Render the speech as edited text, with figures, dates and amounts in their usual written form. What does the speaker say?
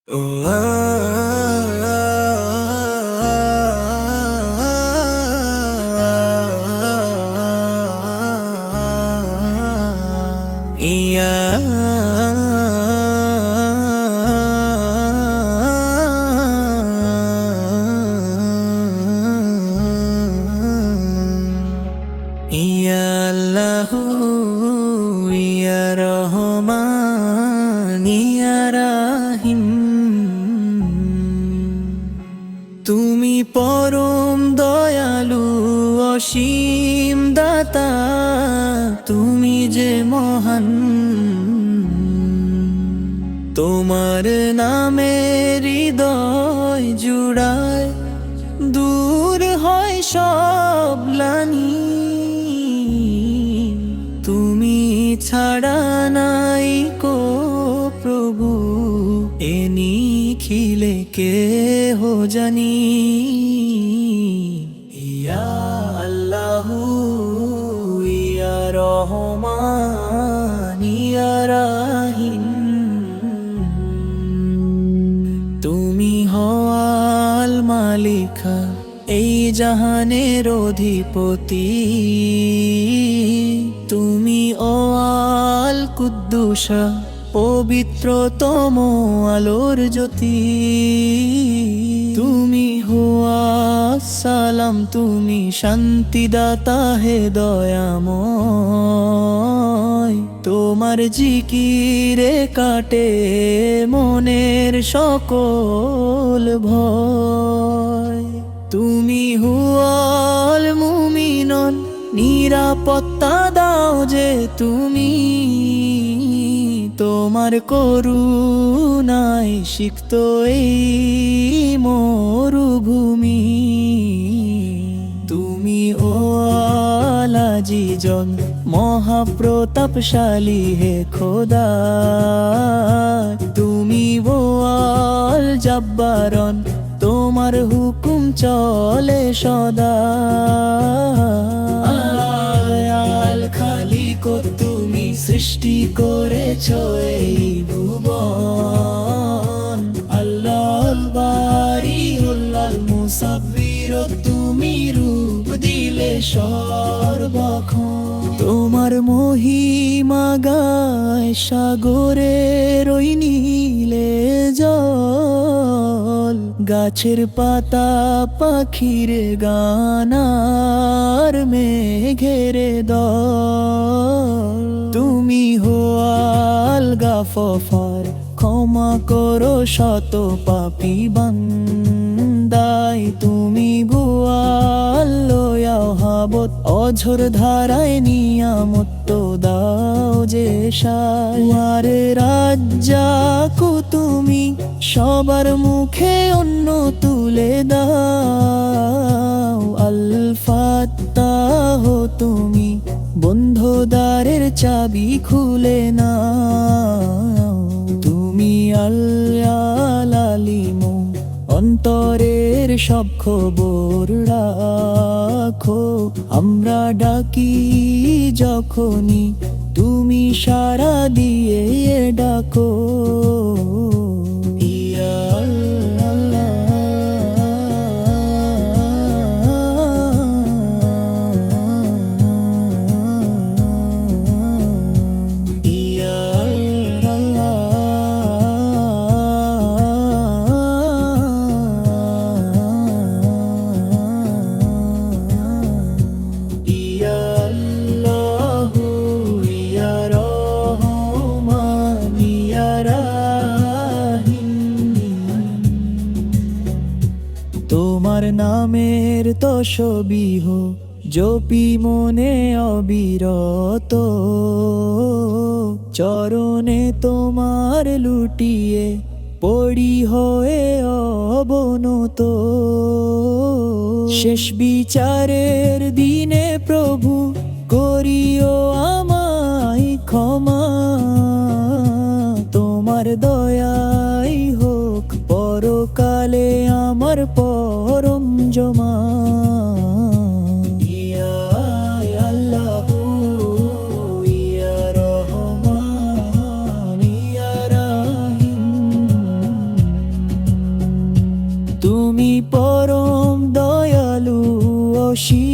আল্লাহু ইয়া রহমান ইয়া রাহিম, তুমি পরম দয়ালু অসীম দাতা, তুমি যে মহান। তোমার নামে হৃদয় জুড়ায়, দূর হয় সব গ্লানি। তুমি ছাড়া নাই কো প্রভু, এ নিখিলে কে হো জানি। ইয়া আল্লাহু ইয়া রহমান ইয়া রাহিম, তুমি হওয়াল মালিকা এই জাহানের অধিপতি। তুমি ও আল কুদ্দুসা পবিত্রতম আলোর জ্যোতি। তুমি হুয়া সালাম, তুমি শান্তিদাতা হে দয়াময়। তোমার জিকিরে কাটে মনের সকল ভয়। তুমি হুয়াল মুমিনন, নিরাপত্তা দাও যে তুমি। তোমার করুণায় সিক্ত এই মরুভূমি। তুমি ও আলাজিজন মহাপ্রতাপশালী হে খোদা। তুমি ও আল জব্বারন, তোমার হুকুম চলে সদা। আল খালিক, তুমি সৃষ্টি করেছ এই ভুবন। আল্লাহল বারিউল মুসাব্বির, তুমি রূপ দিলে সর্বক্ষণ। তোমার মহিমা গায় সাগরের ওই নীলে জল। গাছের পাতা পাখির গানার মেঘের দল। তুমি হোয়াল গাফফার, ক্ষমা করো শত পাপী বান্দাই। তুমি ভুয়াল লয়াও হাবত, অঝর ধারায় নিয়ামত দাও যে সার। রাজ্জাকু তুমি সবার মুখে অন্ন তুলে দাও। আল ফাত্তাহ, তুমি বন্ধ দ্বারের চাবি খুলে নাও। তুমি আল আলিমু, অন্তরের সব খবর রাখো। আমরা ডাকি যখনই, তুমি সাড়া দিয়ে ডাকো। ইয়া তোমার নামের তসবিহ জপি মনে অবিরত। চরণে তোমার লুটিয়ে পড়ি হয়ে অবনত। শেষ বিচারের দিনে প্রভু করিও আমায় ক্ষমা। তোমার দয়াই হোক পরকালে আমার পরম জমা। ইয়া আল্লাহু ইয়া রহমান ইয়া রাহিম, আপনি পরম দয়ালু অসীম